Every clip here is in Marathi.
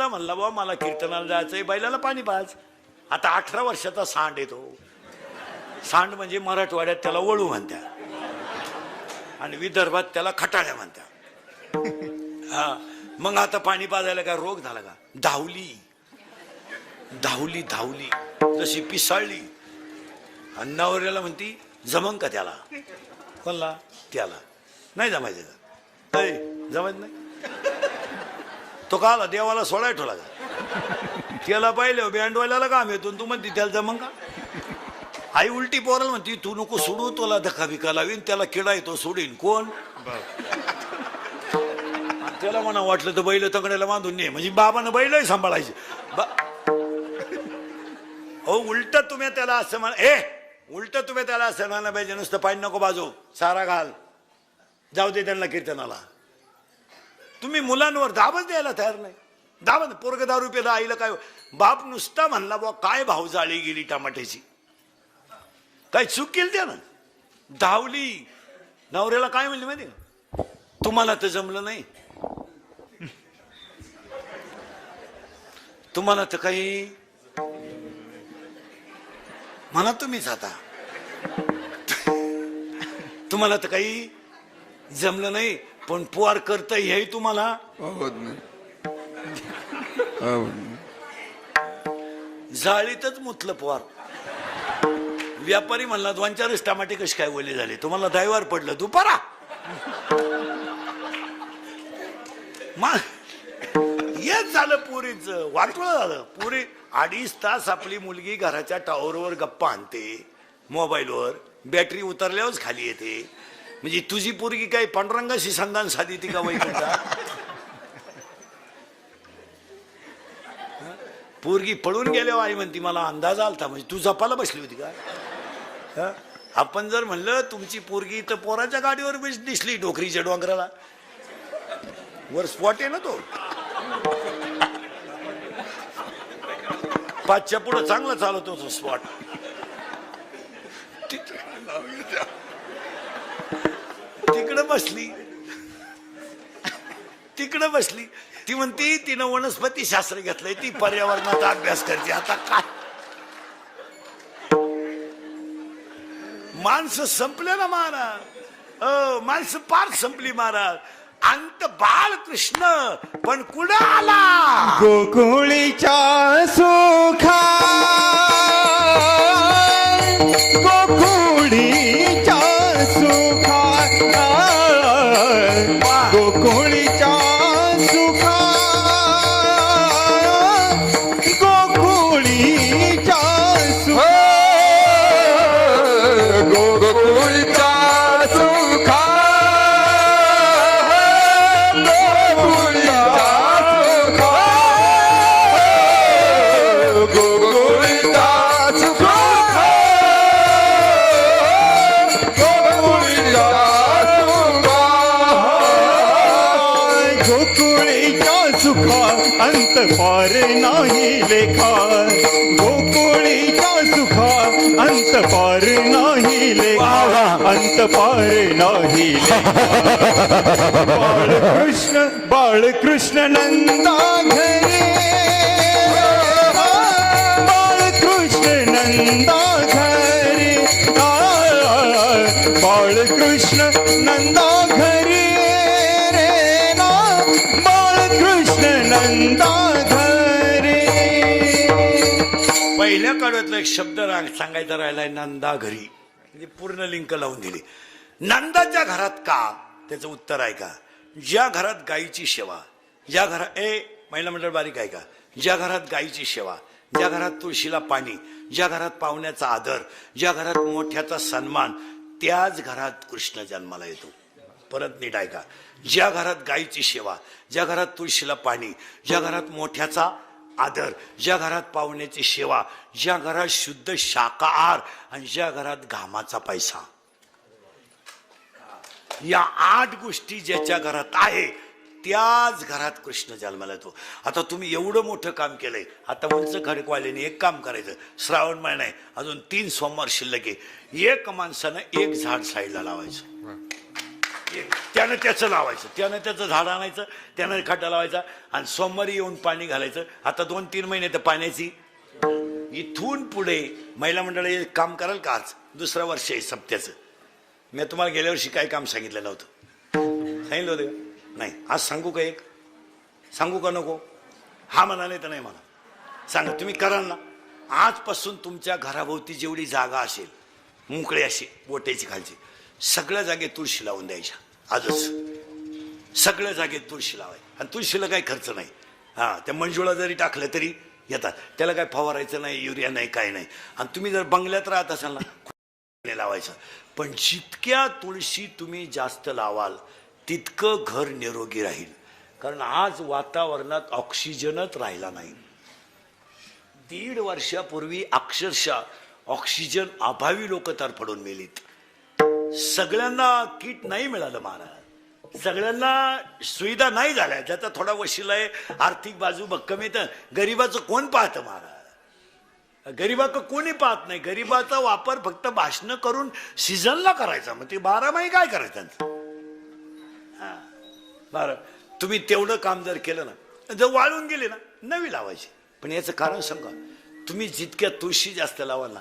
नुसता म्हणला बाबा मला कीर्तनाला जायचंय, बैलाला पाणी पाज. आता 18 वर्षाचा सांड येतो. सांड म्हणजे मराठवाड्यात त्याला वळू म्हणतात आणि विदर्भात त्याला खटाळ्या म्हणतात. हा, मग आता पाणी पाजायला काय रोग झाला का? धावली धावली धावली जशी पिसाळली आणि नवऱ्याला म्हणती जमन का त्याला? कोणला? त्याला. नाही जमायचं का? जमायच नाही. तो का आला देवाला सोडाय ठेवला का? त्याला पाहिलं बँडवाल्याला काम येतो, तू म्हणती त्याला जमन का? आई उलटी पोराला म्हणती तू नको सोडू, तुला धक्का बिका लावीन, त्याला किडा येतो सोडीन. कोण? त्याला म्हणा वाटलं तर बैल तंगड्याला बांधून ने, म्हणजे बाबानं बैलही सांभाळायचे. हो उलट तुम्ही त्याला असं म्हणा, उलट तुम्ही त्याला असं म्हणा पाहिजे, नुसतं पाणी नको बाजू, सारा घाल, जाऊ दे त्यांना कीर्तनाला. तुम्ही मुलांवर दाबच द्यायला तयार नाही. दाबत पोरग दारू प्याला, आईला काय बाप नुसता म्हणला बुवा काय भाव जाळी गेली टमाट्याची, काय चूक केली त्यानं, धावली. नवऱ्याला काय म्हणली माहिती का? तुम्हाला तर जमलं नाही, तुम्हाला तर काही म्हणा तुम्हीच, आता तुम्हाला तर काही जमलं नाही, पण पोर करता हे तुम्हाला जाळीतच मुतलं पोर. व्यापारी म्हणला 2-4 टमाटे कशी काय ओले झाले, तुम्हाला दैवार पडलं दुपारा. हेच झालं पुरीच वाटलं झालं. पुरी 2.5 तास आपली मुलगी घराच्या टॉवरवर गप्पा आणते, मोबाईलवर बॅटरी उतरल्यावरच खाली येते. म्हणजे तुझी पोरगी काय पांडुरंगाशी संधान साधी ती का वैकुंठा? पोरगी पळून गेल्यावर आई म्हणती मला अंदाज आलता, म्हणजे तू जपाला बसली होती का? आपण जर म्हणलं तुमची पोरगी तर पोराच्या गाडीवर दिसली डोकरीच्या डोंगराला, वर स्पॉट आहे ना तो, 5च्या पुढं चांगला चालवतो तो स्पॉट. तिकडं बसली, तिकडं बसली. ती म्हणती तिनं वनस्पती शास्त्र घेतलंय, ती पर्यावरणाचा अभ्यास करते. आता काय माणसं संपले ना महाराज, माणसं पार संपली महाराज. अंत बाळकृष्ण पण कुठं आला? गोकुळीच्या सुखा, गोकुळीच्या सुखा, गोकुळीच्या सुखा, गोकुळीच्या सुखा, गोकुळीच्या सुखा, अंत पार नाही लेखा, गोकुळीच्या सुखा अंत पार नाही लेखा, अंत पार नाही लेखा. बाळकृष्ण बाळकृष्ण नंदा घरी, बाळकृष्ण नंदा घरी, बाळकृष्ण नंदा घरी रे ना, बाळकृष्ण नंदा घरी. पहिल्या काळातला एक शब्द सांगायचा राहिलाय, नंदा घरी, म्हणजे पूर्ण लिंक लावून दिली. नंदाच्या घरात का? त्याचं उत्तर आहे का? ज्या घरात गायीची सेवा, ज्या घरात महिला मंडळ बारीक आहे का, ज्या घरात गायीची सेवा, ज्या घरात तुळशीला पाणी, ज्या घरात पाहुण्याचा आदर, ज्या घरात मोठ्याचा सन्मान, त्याच घरात कृष्ण जन्माला येतो. परत नीट आहे का? ज्या घरात गायीची सेवा, ज्या घरात तुळशीला पाणी, ज्या घरात मोठ्याचा आदर, ज्या घरात पाहुण्याची सेवा, ज्या घरात शुद्ध शाकाहार आणि ज्या घरात घामाचा पैसा, या 8 गोष्टी ज्याच्या घरात आहे त्याच घरात कृष्ण जन्माला येतो. आता तुम्ही एवढं मोठं काम केलंय, आता उंच खडकवाल्याने एक काम करायचं, श्रावण महिना आहे, अजून 3 सोमवार शिल्लक आहे, एक माणसानं 1 झाड साईडला लावायचं. त्यानं त्याचं लावायचं, त्यानं त्याचं झाड आणायचं, त्यानं खड्डा लावायचा आणि सोमवारी येऊन पाणी घालायचं. आता 2-3 महिने तर पाण्याची. इथून पुढे महिला मंडळ हे काम कराल का? आज दुसरं वर्ष आहे सप्त्याचं. मी तुम्हाला गेल्या वर्षी काय काम सांगितलं नव्हतं, सांगितलं होतं का? नाही. आज सांगू का? एक सांगू का नको? हा म्हणाले तर नाही म्हणा. सांगा, तुम्ही कराल ना? आजपासून तुमच्या घराभोवती जेवढी जागा असेल मोकळी अशी बोट्याची खालची, सगळ्या जागेत तुळशी लावून द्यायच्या. आजच सगळ्या जागेत तुळशी लावाय. आणि तुळशीला काही खर्च नाही. हा, त्या मंजुळा जरी टाकल्या तरी येतात. त्याला काय फवारायचं नाही, युरिया नाही, काय नाही. आणि तुम्ही जर बंगल्यात राहत असाल ना, लावायचं. पण जितक्या तुळशी तुम्ही जास्त लावाल तितकं घर निरोगी राहील. कारण आज वातावरणात ऑक्सिजनच राहिला नाही. 1.5 वर्षापूर्वी अक्षरशः ऑक्सिजन अभावी लोक तरफडून मेलीत. सगळ्यांना किट नाही मिळालं महाराज, सगळ्यांना सुविधा नाही झाल्या. ज्याचा थोडा वशिला आहे, आर्थिक बाजू भक्कम येतं, गरीबाचं कोण पाहतं महाराज? गरीबाचं कोणी पाहत नाही. गरीबाचा वापर फक्त भाषण करून सीझनला करायचा. मग ते 12 महिने काय करायचं? हा, बरं, तुम्ही तेवढं काम जर केलं ना, जर वाळून गेले ना, नवी लावायची. पण याचं कारण सांगा, तुम्ही जितक्या तुळशी जास्त लावाल ना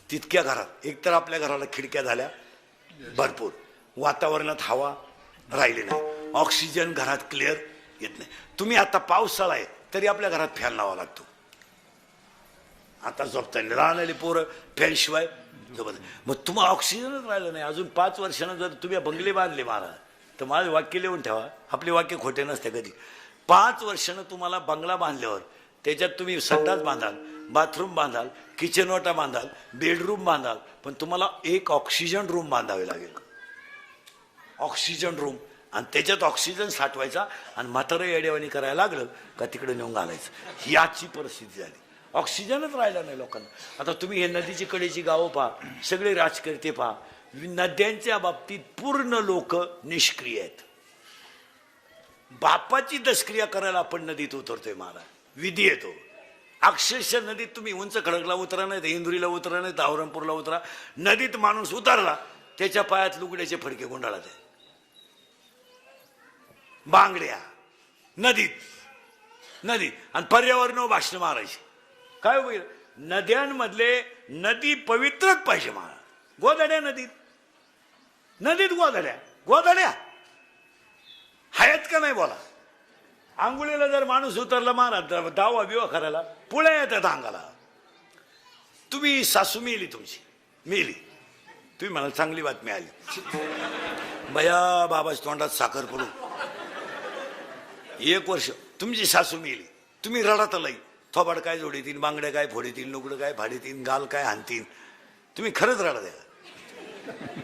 तितक्या घरात, एकतर आपल्या घराला खिडक्या झाल्या भरपूर, वातावरणात हवा राहिली नाही, ऑक्सिजन घरात क्लिअर येत नाही. तुम्ही आता पावसाळा आहे तरी आपल्या घरात फॅन लावा लागतो. आता झोपताना लहान पोरं फॅन शिवाय झोपत. मग तुम्हाला ऑक्सिजनच राहिलं नाही. अजून 5 वर्षानं जर तुम्ही बंगले बांधले महाराज, तर माझं वाक्य लिहून ठेवा, आपले वाक्य खोटे नसते कधी. 5 वर्षानं तुम्हाला बंगला बांधल्यावर त्याच्यात तुम्ही संडास बांधाल, बाथरूम बांधाल, किचन वाटा बांधाल, बेडरूम बांधाल, पण तुम्हाला एक ऑक्सिजन रूम बांधावे लागेल. Oxygen room. आणि त्याच्यात ऑक्सिजन साठवायचा. आणि म्हातारं येडेवाणी करायला लागलं का तिकडे नेऊन घालायचं. ही आजची परिस्थिती झाली. ऑक्सिजनच राहिला नाही लोकांना. आता तुम्ही हे नदीची कडेची गावं पहा, सगळे राजकर्ते पहा, नद्यांच्या बाबतीत पूर्ण लोक निष्क्रिय आहेत. बापाची दशक्रिया करायला आपण नदीत उतरतोय महाराज, विधी येतो. अक्षरशः नदीत तुम्ही उंच खडकला उतरा, नाही तर इंदुरीला उतरा, नाही तर औरंगपूरला उतरा, नदीत माणूस उतरला त्याच्या पायात लुगड्याचे फडके गुंडाळत आहे. बांगड्या नदीत आणि पर्यावरण भाषण मारायची. काय होईल? नद्यांमधले नदी पवित्रच पाहिजे महाराज. गोधड्या नदीत गोधड्या आहेत का नाही बोला? आंघोळीला जर माणूस उतरला महाराज दावा बिवा करायला, पुळ्या येतात अंगाला. तुम्ही सासू मेली, तुमची मेली, तुम्ही मला चांगली बातमी आली, बया बाबाच्या तोंडात साखर पडू. 1 वर्ष तुमची सासू मेली, तुम्ही रडात लई, थोबाड काय जोडीतील, बांगड्या काय फोडीतील, लुगडं काय फाडीतील, गाल काय हाणतील, तुम्ही खरंच रडा द्या.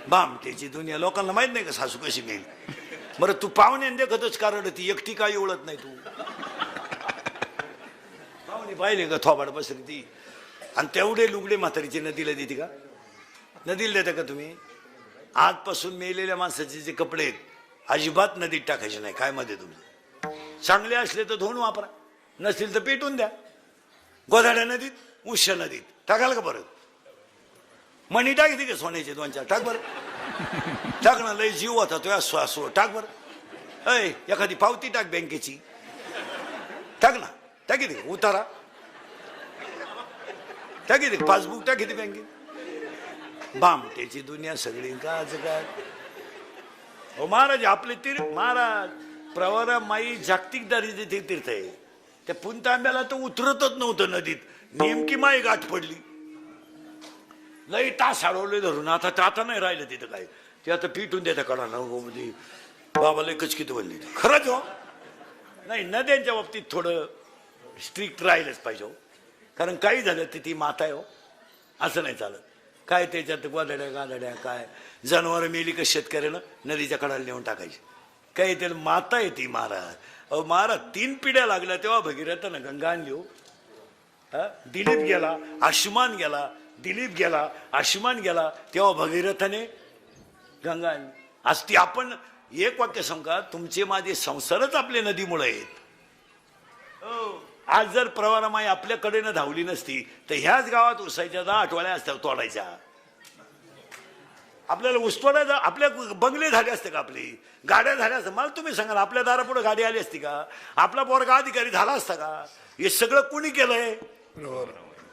बामटेची दुनिया. लोकांना माहित नाही का सासू कशी मेली? बरं, तू पाहुणे देखतच कारण ती एकटी काही ओळख नाही. तू पाहुणे पाहिले का थोबाड बसली ती? आणि तेवढे लुगडे म्हातारीचे नदीला देते का? नदीला देता का तुम्ही? आजपासून मेलेल्या माणसाचे जे कपडे आहेत अजिबात नदीत टाकायचे नाही. काय मध्ये तुमचे चांगले असले तर धुवून वापरा, नसतील तर पेटून द्या. गोधाड्या नदीत, उष्या नदीत टाकाल का? परत मणी टाकते का सोन्याचे 2-4? टाक बरं, टाक ना. लय जीव होता तो असो, टाक बरं. अय, एखादी पावती टाक बँकेची, टाक ना. टाकी दे उतारा, टाकी दे पासबुक, टाकी दे बँकेत. बामटेची दुनिया सगळी का आज काय. हो महाराज, आपले महाराज प्रवरा माई जागतिक दारिद्र्य तीर्थ आहे. त्या पुंतांब्याला तर उतरतच नव्हतं नदीत, नेमकी माई गाठ पडली. लई तास हळवले धरून. आता नाही राहिलं तिथं काय. ते आता पिटून देता कडा मध्ये बाबाला कचकीत बनली. खरंच हो. नाही, नद्यांच्या बाबतीत थोडं स्ट्रिक्ट राहिलंच पाहिजे हो. कारण काही झालं तर ती माता आहे हो, असं नाही चालत. काय त्याच्यात गोधड्या गाधड्या काय जनावर मेली का शेतकऱ्यानं नदीच्या कडाला नेऊन टाकायची. काय त्याला माता आहे ती महाराज. अहो महाराज, 3 पिढ्या लागल्या तेव्हा भगीरथानं गंगा आणली हो. दिलीप गेला, आयुष्मान गेला, दिलीप गेला, आयुष्मान गेला, तेव्हा भगीरथाने गंगा आणली. आज ती आपण एक वाक्य सांगा, तुमचे माझे संसारच आपले नदीमुळे आहेत. आज जर प्रवारामाई आपल्याकडेनं धावली नसती तर ह्याच गावात उसायच्या 10 आठवड्या असत्या तोडायच्या. आपल्याला उस्तोडायचं, आपल्या बंगले झाले असते का, आपली गाड्या झाल्या असत्या? मला तुम्ही सांगा, आपल्या दारापुढे गाडी आली असती का? आपला पोरगा अधिकारी झाला असता का? हे सगळं कोणी केलंय?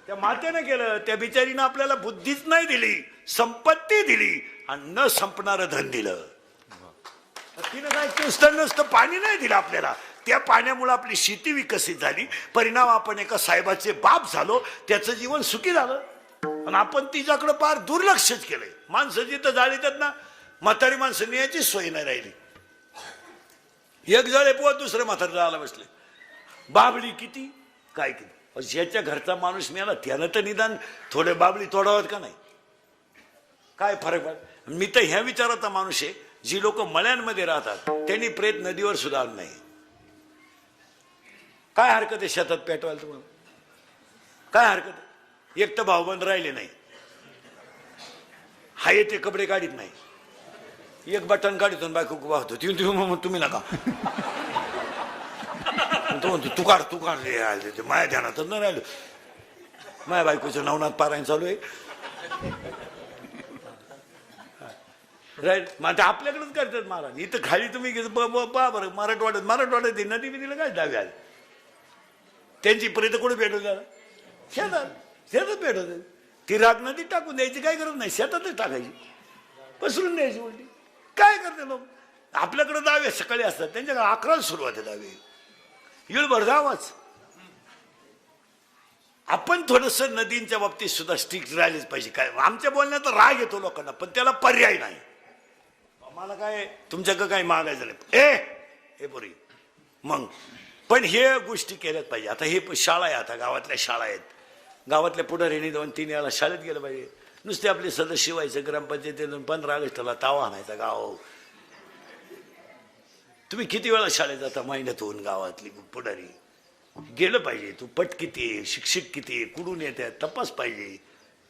त्या मातेने केलं. त्या बिचारीनं आपल्याला बुद्धीच नाही दिली, संपत्ती दिली आणि न संपणारं धन दिलं. तिनं काय नुसतं नसतं पाणी नाही दिलं आपल्याला. त्या पाण्यामुळे आपली शेती विकसित झाली. परिणाम आपण एका साहेबाचे बाप झालो, त्याचं जीवन सुखी झालं. आणि आपण तिच्याकडे फार दुर्लक्षच केलंय. माणसं जिथं जाळीतात ना, म्हातारी माणसं न्यायची सोय नाही राहिली. एक जळे पोत दुसरं म्हातारी जायला बसले. बाबडी किती काय किती. ज्याच्या घरचा माणूस मिळाला त्यानं तर निदान थोडे बाबडी तोडावत का नाही? काय फरक पड. मी तर ह्या विचाराचा माणूस आहे, जी लोक मळ्यांमध्ये राहतात त्यांनी प्रेत नदीवर सुद्धा आलं नाही. काय हरकत आहे शेतात पेटवायला तुम्हाला? काय हरकत आहे? एक तर भाऊबंद राहिले नाही, हाय ते कपडे काढीत नाही. एक बटन काढितो बायको वाहतो, तुम्ही नका तो म्हणतो तू काढ तू काढ. माया ध्यानातच न राहिलो. माया बायकोचं नवनाथ पारायण चालू आहे. राईट. मग आपल्याकडेच करतात महाराज. इथं खाली तुम्ही पहा बरं, मराठवाड्यात नदी बिदीला काय दावे आले. त्यांची पर्यंत कोणी भेटवत झाला? शेतात भेटवत. ती राग नदीत टाकून द्यायची काय गरज नाही, शेतातच टाकायची, पसरून द्यायची उलटी. काय करते लोक? आपल्याकडे दावे सकाळी असतात, त्यांच्याकडे 11ला सुरुवात आहे दावे. येळभर जावाच. आपण थोडस नदींच्या बाबतीत सुद्धा स्ट्रिक्ट राहिलेच पाहिजे. काय आमच्या बोलण्यात राग येतो लोकांना, पण त्याला पर्याय नाही. मला काय तुमच्याकडे काय मागायचं नाही ए पोरी मग. पण हे गोष्टी केल्याच पाहिजे. आता हे शाळा आहे, आता गावातल्या शाळा आहेत. गावातल्या पुढाऱ्यांनी 2-3 वेळा शाळेत गेलं पाहिजे. नुसते आपले सदस्य व्हायचं, ग्रामपंचायतीतून 15 ऑगस्टला तावा आणायचा गाव. तुम्ही किती वेळा शाळेत जाता महिन्यातून? गावातली पुढारी गेलं पाहिजे. तू पट किती आहे, शिक्षक किती आहे, कुठून येतात तपास पाहिजे.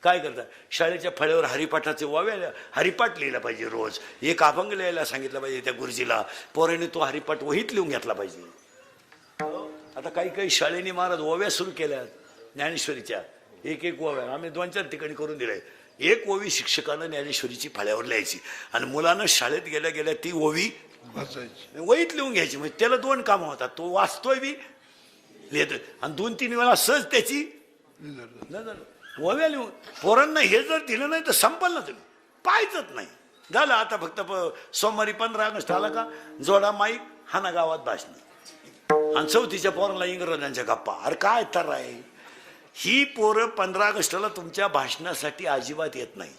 काय करता? शाळेच्या फळ्यावर हरिपाठाचे वाव्या हरिपाठ लिहिला पाहिजे रोज. एक अभंग लिहायला सांगितलं पाहिजे त्या गुरुजीला. पोराने तो हरिपाठ वहीत लिहून घेतला पाहिजे. आता काही शाळेने महाराज ओव्या सुरू केल्या ज्ञानेश्वरीच्या. एक ओव्या आम्ही 2-4 ठिकाणी करून दिलंय. एक ओवी शिक्षकानं ज्ञानेश्वरीची फळ्यावर लिहायची आणि मुलानं शाळेत गेल्या गेल्या ती ओवी वहीत लिहून घ्यायची. म्हणजे त्याला 2 कामं होतात. तो वाचतोय बी, लिहितोय, आणि 2-3 वेळा सहज त्याची ओव्या लिहून. पोरांना हे जर दिलं नाही तर संपल ना, तुम्ही पाहायचंच नाही. झालं. आता फक्त सोमवारी 15 ऑगस्ट आला का जोडा माईक, हाना गावात भाषण, आणि 4थीच्या पोरांना इंग्रजांच्या गप्पा. अरे काय तर आहे. ही पोरं 15 ऑगस्टला तुमच्या भाषणासाठी अजिबात येत नाही.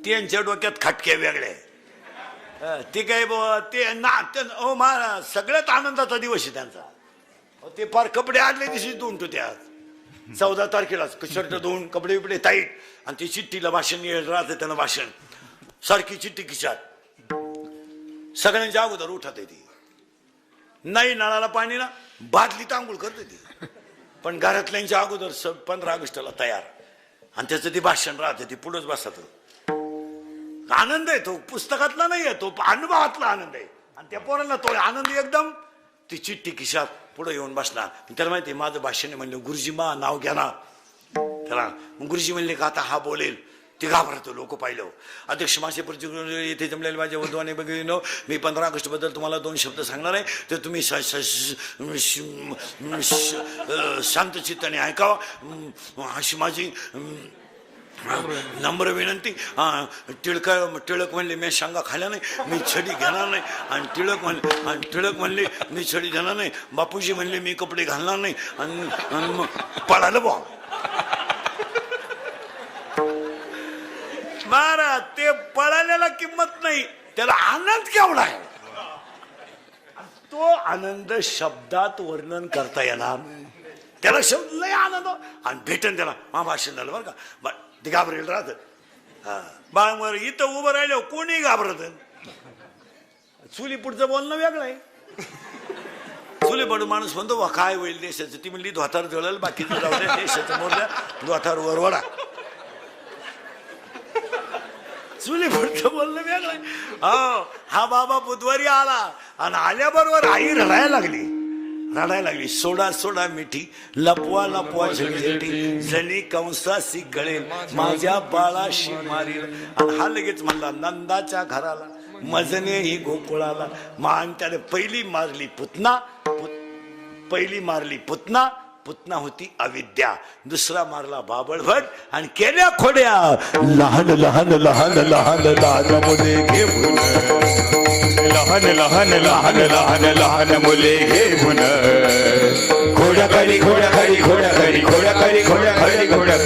त्यांच्या डोक्यात खटके वेगळे. ते काय ते ना महाराज सगळ्यात आनंदाचा दिवस आहे त्यांचा. ते फार कपडे आदल्या दिवशी धुवून त्यात 14 तारखेला शर्ट धुवून कपडे बिपडे टाईट, आणि ती चिठ्ठीला भाषण राहते. त्यांना भाषण सारखी चिठ्ठी खिशात. सगळ्यांच्या अगोदर उठत आहे ती. नाही नळाला पाणी ना, बादलीत आंघोळ करते ती, पण घरातल्यांच्या अगोदर 15 ऑगस्टला तयार. आणि त्याचं ते भाषण राहते, ती पुढंच बसत. आनंद आहे तो, पुस्तकातला नाही आहे तो, अनुभवातला आनंद आहे. आणि त्या पोरांना तो आनंद एकदम. ती चिठ्ठी खिशात पुढे येऊन बसणार. त्याला माहिती माझं भाषण म्हणलं गुरुजी मा नाव घ्या ना त्याला. मग गुरुजी म्हणले का आता हा बोलेल. ते घाबरतो. लोक पाहिलं. अध्यक्ष मासे येथे जमलेले माझ्या वधूने बघितलं. मी 15 ऑगस्ट बद्दल तुम्हाला 2 शब्द सांगणार आहे, तर तुम्ही शांत चित्ताने ऐकावं अशी माझी नम्र विनंती. टिळक म्हणले मी शांगा खाल्या नाही, मी छडी घेणार नाही. आणि टिळक म्हणले मी छडी घेणार नाही. बापूजी म्हणले मी कपडे घालणार नाही. आणि मग पळालं बा महाराज. ते पळाल्याला किंमत नाही, त्याला आनंद केवढा आहे. तो आनंद शब्दात वर्णन करता येणार. त्याला शब्द लय आनंद. आणि भेटन त्याला मा भाषण झालं बरं का. ते घाबरेल राहत. बाळावर इथं उभं राहिलं कोणी घाबरत. चुली पुढचं बोलणं वेगळं आहे. चुली पडून माणूस म्हणतो वा काय होईल देशाचं. ती म्हणली धोतार जळल, बाकीचं जाऊ द्या, देशाचं मोरल्या धोतार वरवडा. चुली पुढचं बोलणं वेगळं आहे. हा बाबा बुधवारी आला आणि आल्याबरोबर आई रडायला लागली. रडायला लागली. सोडा सोडा मिठी, लपवा लपवा झगझटी, जणी कंसासी गळेल, माझ्या बाळाशी मारील. आणि हा लगेच म्हणला नंदाच्या घराला, मजने ही गोकुळाला. मान त्याने पहिली मारली पुतना, पहिली मारली पुतना, पुतना होती अविद्या. दुसरा मारला बाबळभट आणि केल्या खोड्या. लहान लहान लहान लहान लहान मुले घेऊन, लहान लहान लहान लहान लहान मुले घेऊन, घोडा करी घोडा करी घोडा करी घोडा करी घोडा करी घोडा